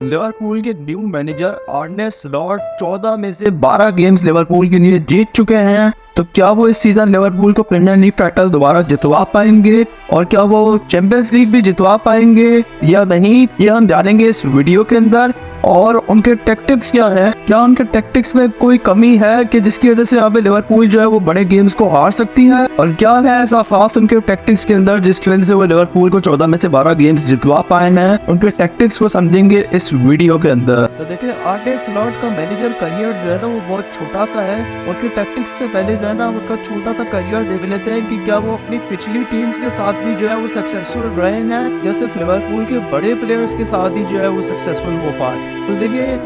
Liverpool के new manager आर्ने slot 14 में से 12 गेम्स लिवरपूल के लिए जीत चुके हैं। तो क्या वो इस सीजन लिवरपूल को प्रीमियर लीग टाइटल दोबारा जितवा पाएंगे और क्या वो चैंपियंस लीग भी जितवा पाएंगे या नहीं, ये हम जानेंगे इस वीडियो के अंदर। और उनके टैक्टिक्स क्या है, क्या उनके टैक्टिक्स में कोई कमी है कि जिसकी वजह से यहाँ पे लिवरपूल जो है वो बड़े गेम्स को हार सकती है, और क्या है ऐसा खास उनके टैक्टिक्स के अंदर जिसकी वजह से वो लिवरपूल को 14 में से 12 गेम्स जितवा पाए हैं। उनके टैक्टिक्स को समझेंगे इस वीडियो के अंदर। तो देखिए, आर्ने स्लॉट का मैनेजर करियर जो है ना वो बहुत छोटा सा है। उनके टैक्टिक्स से पहले जो है ना उनका छोटा सा करियर देख लेते हैं कि क्या वो अपनी पिछली टीम्स के साथ भी जो है वो सक्सेसफुल रहे हैं या सिर्फ लिवरपूल के बड़े प्लेयर्स के साथ ही जो है वो सक्सेसफुल हो पाए। तो देखिए,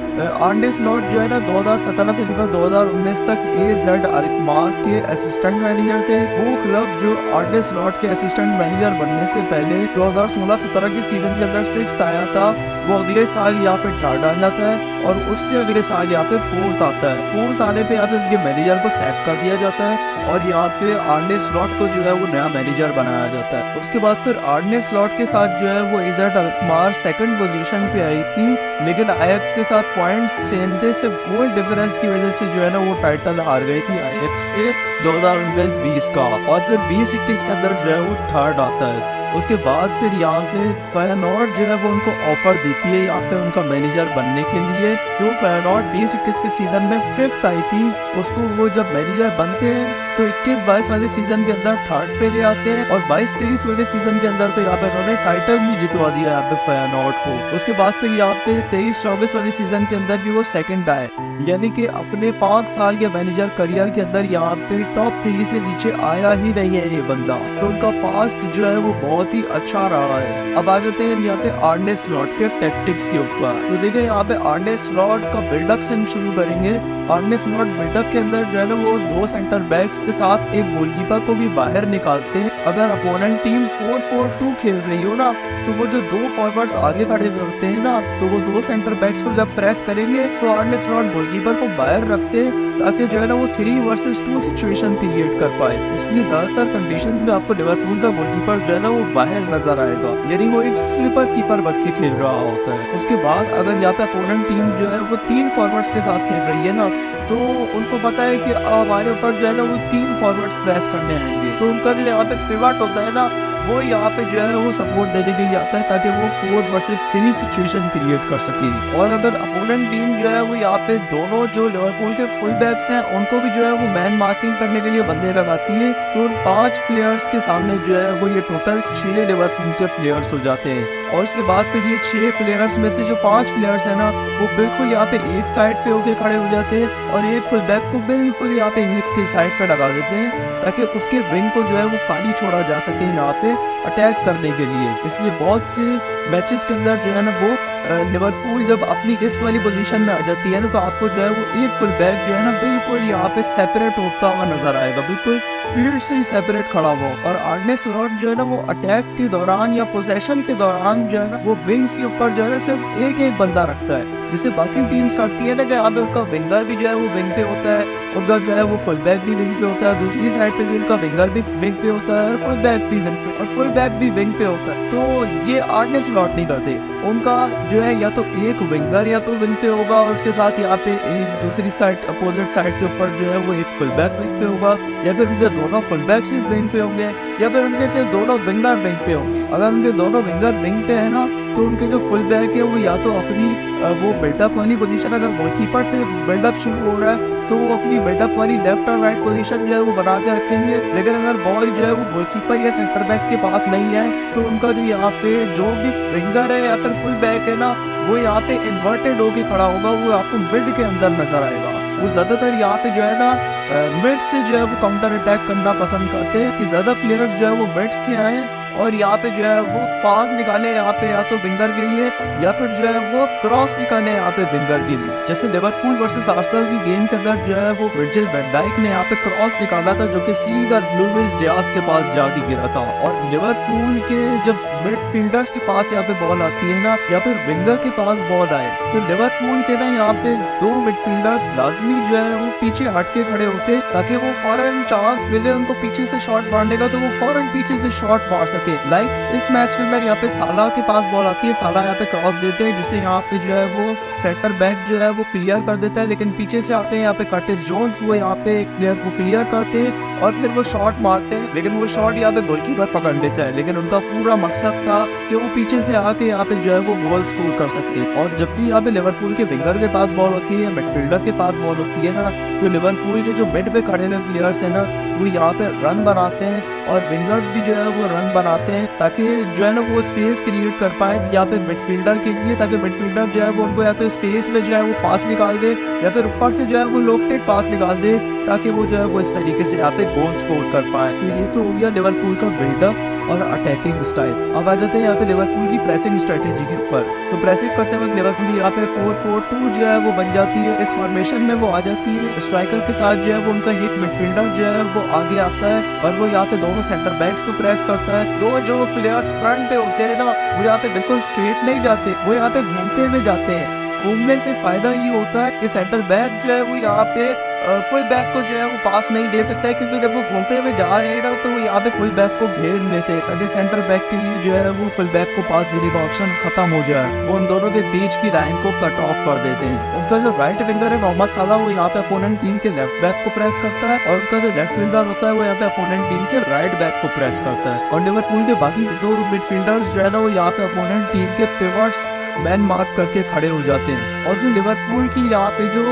आर्ने स्लॉट जो है ना 2017 से लेकर 2019 तक AZ अल्कमार के असिस्टेंट मैनेजर थे। वो क्लब जो आर्ने स्लॉट के असिस्टेंट मैनेजर बनने से पहले 2016-17 के सीजन के अंदर 6th आया था, वो अगले साल यहाँ पे थर्ड आ जाता है और उससे अगले साल यहाँ पे 4th आता है। 4th आने पे यहाँ पे उनके मैनेजर को सैक कर दिया जाता है और यहाँ पे आर्ने स्लॉट को जो है वो नया मैनेजर बनाया जाता है। उसके बाद फिर आर्ने स्लॉट के साथ जो है वो AZ अल्कमार 2nd पोजीशन पे आई थी, लेकिन आयक्स के साथ पॉइंट्स सेंधे से गोल डिफरेंस की वजह से जो है ना वो टाइटल हार गई थी आयक्स से 2019-20 का, और फिर 20-21 के अंदर जो है वो थर्ड आता है। उसके बाद फिर यहाँ पे फेयरनॉर्ड जो है वो उनको ऑफर देती है यहाँ पे उनका मैनेजर बनने के लिए। जो फेयरनॉर्ड 20-21 के सीजन में 5th आई थी, उसको वो जब मैनेजर बनते हैं तो 21-22 वाले सीजन के अंदर थर्ड पे ले आते हैं और 22-23 वाले सीजन के अंदर तो यहाँ पे उन्होंने टाइटल भी जितवा दिया यहाँ पे फेयरनॉर्ड को। उसके बाद फिर यहाँ पे 23-24 वाले सीजन के अंदर भी वो सेकंड आए, यानी कि अपने 5 साल के मैनेजर करियर के अंदर यहाँ पे टॉप 3 से नीचे आया ही नहीं है ये बंदा। तो उनका पास्ट जो है वो बहुत ही अच्छा रहा है। अब आ जाते हैं यहाँ पे आर्ने स्लॉट के टैक्टिक्स के ऊपर। तो देखिए, यहाँ पे आर्ने स्लॉट का बिल्डअप से हम शुरू करेंगे। आर्ने स्लॉट बिल्डअप के अंदर जो है ना वो 2 सेंटर बैक्स के साथ एक गोलकीपर को भी बाहर निकालते हैं। अगर अपोनेंट टीम 4-4-2 खेल रही हो ना, तो वो जो 2 फॉरवर्ड्स आगे खड़े होते हैं ना, तो वो 2 सेंटर बैक्स को जब प्रेस करेंगे तो आर्ने स्लॉट गोलकीपर को बाहर रखते हैं ताकि जो है ना वो 3 वर्सेस 2 सिचुएशन क्रिएट कर पाए। इसलिए ज्यादातर कंडीशंस में आपको लिवरपूल का गोलकीपर जो है ना वो बाहर नजर आएगा, यानी वो एक स्लीपर कीपर बन के खेल रहा होता है। उसके बाद अगर यहाँ पे अपोनेंट टीम जो है वो 3 फॉरवर्ड्स के साथ खेल रही है ना, तो उनको पता है कि हमारे ऊपर जो है ना वो 3 फॉरवर्ड्स प्रेस करने आएंगे, तो उनका जो यहाँ पे पिवट होता है ना, वो यहाँ पे जो है वो सपोर्ट देने के लिए आता है ताकि वो 4 वर्सेस 3 सिचुएशन क्रिएट कर सके। और अगर अपोनेंट टीम जो है वो यहाँ पे दोनों जो लिवरपूल के फुल बैक्स हैं उनको भी जो है वो मैन मार्किंग करने के लिए बंदे लगाती है, तो उन 5 प्लेयर्स के सामने जो है वो ये टोटल 6 लिवरपूल के प्लेयर्स हो जाते हैं। और उसके बाद फिर ये 6 प्लेयर्स में से जो 5 प्लेयर्स है ना, वो बिल्कुल यहाँ पे एक साइड पे होके खड़े हो जाते हैं और एक फुल बैक को बिल्कुल यहाँ पे एक के साइड पे लगा देते हैं ताकि उसके विंग को जो है वो खाली छोड़ा जा सके यहाँ पे अटैक करने के लिए। इसलिए बहुत से मैचेस के अंदर जो है ना वो लिवरपूल जब अपनी इस वाली पोजीशन में आ जाती है ना, तो आपको जो है वो एक फुल बैक जो है ना बिल्कुल यहाँ पे सेपरेट होता हुआ नजर आएगा, बिल्कुल फील्ड से ही सेपरेट खड़ा हुआ। और आर्ने स्लॉट जो है ना वो अटैक के दौरान या पोजेशन के दौरान जो है ना वो विंग्स के ऊपर जो है सिर्फ एक बंदा रखता है, जिसे बाकी टीम्स करती है ना कि यहाँ पे उनका विंगर भी जो है वो विंग पे होता है, उनका जो है वो फुल बैक भी विंग पे होता है, दूसरी साइड पे भी उनका विंगर भी विंग पे होता है और फुल बैक भी विंग पे और फुल बैक भी विंग पे होता है। तो ये आर्ने स्लॉट नहीं करते, उनका जो है या तो एक विंगर या तो विंग पे होगा और उसके साथ यहाँ पे एक दूसरी साइड अपोजिट साइड के ऊपर जो है वो एक फुल बैक विंग पे होगा, या फिर उनके दोनों फुल बैक सिर्फ विंग पे होंगे, या फिर उनके से दोनों विंगर विंग पे होंगे। अगर उनके दोनों विंगर विंग पे है ना, तो उनके जो फुल बैक है वो या तो अपनी वो बिल्डअप वाली पोजीशन, अगर गोलकीपर से बिल्डअप शुरू हो रहा है तो वो अपनी बिल्डअप वाली लेफ्ट और राइट पोजीशन जो है वो बना के रखेंगे। लेकिन अगर बॉल जो है वो गोलकीपर या सेंटर बैक्स के पास नहीं है, तो उनका जो यहाँ पे जो भी विंगर है या फिर फुल बैक है ना, वो यहाँ पे इन्वर्टेड होके खड़ा होगा, वो आपको मिड के अंदर नजर आएगा। वो ज्यादातर यहाँ पे जो है ना मिड से जो है वो काउंटर अटैक करना पसंद करते हैं कि ज्यादा प्लेयर्स जो है वो मिड से आए और यहाँ पे जो है वो पास निकाले यहाँ पे या तो विंगर के लिए या फिर जो है वो क्रॉस निकाले यहाँ पे विंगर के लिए। जैसे लिवरपूल वर्सेस आर्सेनल की गेम के अंदर जो है वो वर्जिल वैन डाइक ने यहाँ पे क्रॉस निकाला था जो कि सीधा लुइस डियाज के पास जाके गिरा था। और लिवरपूल के जब मिडफील्डर्स के पास यहाँ पे बॉल आती है ना या फिर विंगर के पास बॉल आए, तो लिवरपूल के ना यहाँ पे 2 मिडफील्डर्स लाजमी जो है वो पीछे हट के खड़े होते ताकि वो फौरन चांस मिले उनको पीछे से शॉट मारने का, तो वो फौरन पीछे से शॉट मार सकते सके। लाइक इस मैच के अंदर यहाँ पे साला के पास बॉल आती है, साला यहाँ पे क्रॉस देते हैं जिसे यहाँ पे जो है वो सेंटर बैक जो है वो क्लियर कर देता है, लेकिन पीछे से आते हैं यहाँ पे कर्टिस जोन्स, वो यहाँ पे एक प्लेयर को क्लियर करते हैं और फिर वो शॉट मारते हैं, लेकिन वो शॉट यहाँ पे गोलकीपर पकड़ लेता है। लेकिन उनका पूरा मकसद था कि वो पीछे से आके यहाँ पे जो है वो गोल स्कोर कर सकते हैं। और जब भी यहाँ पे लिवरपूल के विंगर के पास बॉल होती है या मिडफील्डर के पास बॉल होती है ना, तो लिवरपूल के जो मिड पे खड़े हुए प्लेयर्स है ना, वो यहाँ पे रन बनाते हैं और विंगर्स भी जो है वो रन बनाते हैं ताकि जो है ना वो स्पेस क्रिएट कर पाए यहाँ पे मिडफील्डर के लिए, ताकि मिडफील्डर जो है वो उनको या तो स्पेस में जो है वो पास निकाल दे या फिर ऊपर से जो है वो लोफ्टेड पास निकाल दे ताकि वो जो है वो इस तरीके से यहाँ पे गोल स्कोर कर पाए। तो ये तो हो गया लिवरपूल का बिल्डअप और अटैकिंग स्टाइल। अब आ जाते हैं यहाँ पे लिवरपूल की प्रेसिंग स्ट्रेटेजी के ऊपर। तो प्रेसिंग करते वक्त लिवरपूल यहाँ पे 4-4-2 जो है वो बन जाती है, इस फॉर्मेशन में वो आ जाती है। स्ट्राइकर के साथ जो है वो उनका एक मिडफील्डर जो है वो आगे आता है और वो यहाँ पे दोनों सेंटर बैक्स को प्रेस करता है। दो जो प्लेयर्स फ्रंट पे होते हैं ना, वो यहाँ पे बिल्कुल स्ट्रेट नहीं जाते, वो यहाँ पे घूमते हुए जाते हैं। घूमने से फायदा ये होता है कि सेंटर बैक जो है वो यहाँ पे फुल बैक को जो है वो पास नहीं दे सकता है, क्योंकि जब वो घूमते हुए जा रहे हैं ना तो वो यहाँ पे फुल बैक को घेर लेते हैं ताकि सेंटर बैक के लिए जो है वो फुल बैक को पास देने का ऑप्शन खत्म हो जाए। वो उन दोनों के बीच की लाइन को कट ऑफ कर देते हैं। उनका जो राइट विंगर है मोहम्मद साला, वो यहाँ पे अपोनेंट टीम के लेफ्ट बैक को प्रेस करता है और उनका जो लेफ्ट विंगर होता है वो यहाँ पे अपोनेंट टीम के राइट बैक को प्रेस करता है। और लिवरपूल के बाकी दो मिडफील्डर्स जो है ना वो यहाँ पे अपोनेंट टीम के पिवट्स मैन मार्क करके खड़े हो जाते हैं। और जो लिवरपूल की यहाँ पे जो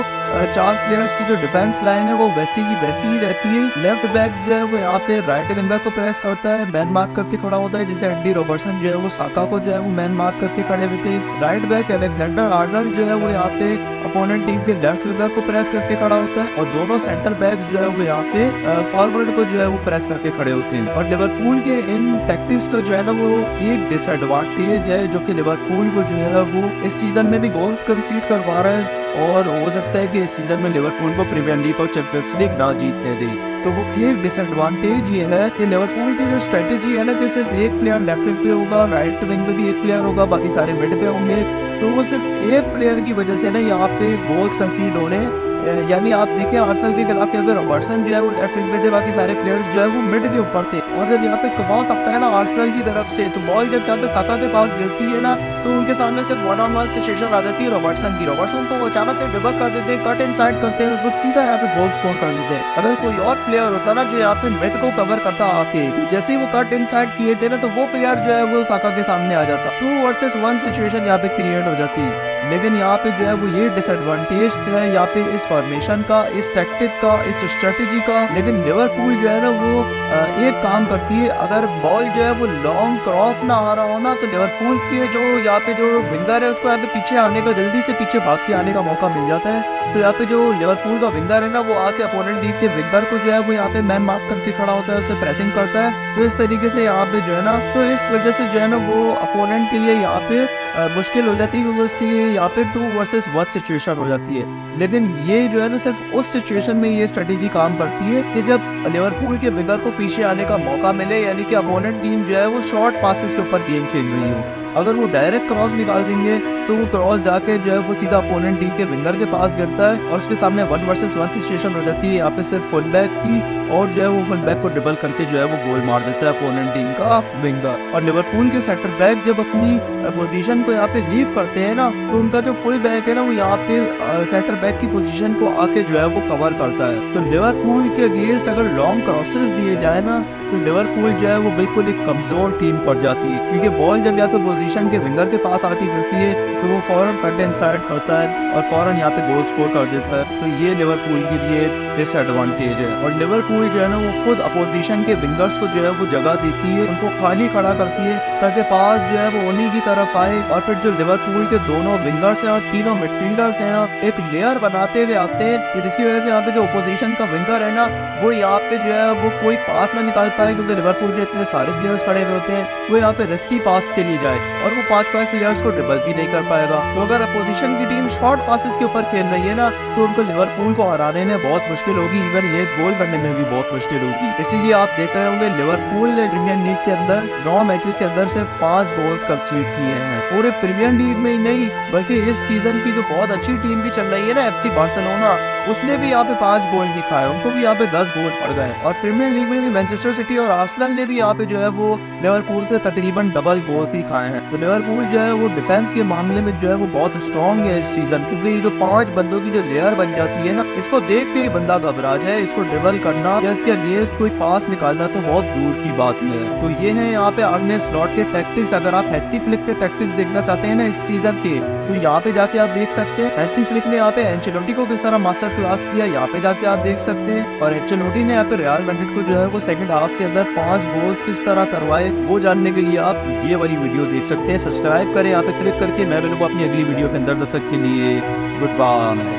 4 प्लेयर्स की जो डिफेंस लाइन है वो वैसी की वैसी ही रहती है। लेफ्ट बैक जो है वो यहाँ पे राइट विंगर को प्रेस करता है, मैन मार्क करके खड़ा होता है, जैसे एंडी रॉबर्टसन जो है वो साका को जो है वो मैन मार्क करके खड़े हुए थे। राइट बैक अलेक्जेंडर आर्नल्ड जो है वो यहाँ पे अपोनेंट टीम के लेफ्ट विंगर को प्रेस करके खड़ा होता है और दोनों सेंटर बैक जो है वो यहाँ पे फॉरवर्ड को जो है वो प्रेस करके खड़े होते हैं। और लिवरपूल के इन टैक्टिक्स का जो है ना वो एक डिसएडवांटेज है जो कि लिवरपूल को जो है वो इस सीजन में भी गोल कंसीड करवा रहा है और हो सकता है कि इस सीजन में लिवरपूल को प्रीमियर लीग और चैंपियंस लीग ना जीतने दे। तो वो एक डिसएडवांटेज ये है कि लिवरपूल की जो स्ट्रेटेजी है ना कि सिर्फ एक प्लेयर लेफ्ट विंग पे होगा, राइट विंग पे भी एक प्लेयर होगा, बाकी सारे मिड पे होंगे, तो वो सिर्फ एक प्लेयर की वजह से ना यहाँ पे गोल्स कंसीड हो रहे हैं। यानी आप देखिए आर्सेनल के खिलाफ यहाँ पे रॉबर्टसन जो है वो लेफ्ट विंग पे थे, बाकी सारे प्लेयर्स जो है वो मिड के ऊपर थे। और जब यहाँ पे क्रॉस आता है ना आर्सेनल की तरफ से, तो बॉल जब यहाँ पे साका के पास गिरती है ना तो उनके सामने सिर्फ 1-on-1 सिचुएशन आ जाती है रॉबर्टसन की। रॉबर्टसन को अचानक से ड्रिबल कर देते हैं, कट इनसाइड करते हैं, वो सीधा यहाँ पे गोल स्कोर कर देते हैं। अगर कोई और प्लेयर होता ना जो यहाँ पे मिड को कवर करता आके, जैसे ही वो कट इनसाइड किए थे ना तो वो प्लेयर जो है वो साका के सामने आ जाता, 2 वर्सेस 1 सिचुएशन यहाँ पे क्रिएट हो जाती है। लेकिन यहाँ पे जो है वो ये डिसएडवांटेज है यहाँ पे इस फॉर्मेशन का, इस टैक्टिक का, इस स्ट्रेटेजी का। लेकिन लिवरपूल जो है ना वो एक काम करती है, अगर बॉल जो है वो लॉन्ग क्रॉस ना आ रहा हो ना तो लिवरपूल के जो यहाँ पे जो विंगर है उसको यहाँ पे पीछे आने का, जल्दी से पीछे भाग के आने का मौका मिल जाता है। तो यहाँ पे जो लिवरपूल का विंगर है ना वो आके अपोनेंट टीम के विंगर को जो है वो यहाँ पे मैन मार्क करके खड़ा होता है, उससे प्रेसिंग करता है। तो इस तरीके से यहाँ पे जो है ना, तो इस वजह से जो है ना वो अपोनेंट के लिए यहाँ पे मुश्किल हो जाती है, क्योंकि उसके लिए यहाँ पे 2 वर्सेस 1 सिचुएशन हो जाती है। लेकिन ये जो है ना सिर्फ उस सिचुएशन में ये स्ट्रेटेजी काम करती है कि जब लिवरपूल के विंगर को पीछे आने का मौका मिले, यानी कि अपोनेंट टीम जो है वो शॉर्ट पासेस के ऊपर गेम खेल रही हो। अगर वो डायरेक्ट क्रॉस निकाल देंगे तो वो क्रॉस जाके जो है वो सीधा अपोनेंट टीम के विंगर के पास गिरता है और उसके सामने 1 वर्सेस 1 सिचुएशन हो जाती है। यहाँ पे सिर्फ फुल बैक की और जो है वो फुल बैक को ड्रिबल करके जो है वो गोल मार देता है अपोनेंट टीम का विंगर। और लिवरपूल के सेंटर बैक जब अपनी पोजीशन को यहाँ पे लीव करते हैं ना तो उनका जो फुल बैक है ना वो यहाँ पे सेंटर बैक की पोजीशन को आके जो है वो कवर करता है। तो लिवरपूल के अगेंस्ट अगर लॉन्ग क्रॉसेस दिए जाए ना तो लिवरपूल जो है वो बिल्कुल एक कमजोर टीम पड़ जाती है, क्योंकि बॉल जब यहाँ पे पोजीशन के विंगर के पास आके गिरती है तो वो फौरन कट इनसाइड करता है और फौरन यहाँ पे गोल स्कोर कर देता है। तो ये लिवरपूल के लिए डिसएडवांटेज है। और लिवरपूल जो है ना वो खुद अपोजिशन के विंगर्स को जो है वो जगह देती है, उनको खाली खड़ा करती है ताकि पास जो है वो उन्हीं की तरफ आए। और फिर जो लिवरपूल के दोनों विंगर्स हैं और तीनों मिडफील्डर्स हैं ना एक लेयर बनाते हुए आते हैं, जिसकी वजह से यहाँ पे जो अपोजिशन का विंगर है ना वो यहाँ पे जो है वो कोई पास ना निकाल पाए, क्योंकि लिवरपूल के इतने सारे प्लेयर्स खड़े हुए होते हैं, वो यहाँ पे रिस्की पास के लिए जाए और वो 5 प्लेयर्स को ड्रिबल भी नहीं कर पाएगा। तो अगर अपोजिशन की टीम शॉर्ट पासेस के ऊपर खेल रही है ना तो उनको लिवरपूल को हराने में बहुत मुश्किल होगी, इवन ये गोल करने में भी बहुत मुश्किल होगी। इसीलिए आप देख रहे होंगे लिवरपूल ने प्रीमियर लीग के अंदर 9 मैचेस के अंदर सिर्फ 5 गोल्स कंसीड किए हैं। पूरे प्रीमियर लीग में ही नहीं बल्कि इस सीजन की जो बहुत अच्छी टीम भी चल रही है ना, FC बार्सिलोना, उसने भी यहाँ पे 5 गोल नहीं खाए, उनको भी यहाँ पे 10 गोल पड़ गए। और प्रीमियर लीग में भी मैनचेस्टर सिटी और आर्सेनल ने भी यहाँ पे जो है वो लिवरपूल से तकरीबन डबल गोल्स ही खाए हैं। तो लिवरपूल जो है वो डिफेंस के मामले में जो है वो बहुत स्ट्रॉन्ग है इस सीजन, क्योंकि ये जो 5 बंदों की जो लेयर बन जाती है ना, इसको देख के ही बंदा घबरा जाए। इसको ड्रिबल करना या इसके अगेंस्ट कोई पास निकालना तो बहुत दूर की बात में है। तो ये है यहाँ पे आर्ने स्लॉट के टैक्टिक्स। अगर आप हैंसी फ्लिक के टैक्टिक्स देखना चाहते हैं ना इस सीजन के, तो यहाँ पे जाके आप देख सकते हैं हैंसी फ्लिक ने यहाँ पे एंचेलोटी को किस तरह मास्टर क्लास किया, यहाँ पे जाके आप देख सकते हैं। और एंचेलोटी ने यहाँ पे रियल मैड्रिड को जो है वो सेकंड हाफ के अंदर 5 गोल्स किस तरह करवाए, वो जानने के लिए आप ये वाली वीडियो देख सकते हैं। सब्सक्राइब करें यहाँ पे क्लिक करके। मैं मिलूंगा अपनी अगली वीडियो के अंदर, तब तक के लिए गुड बाय।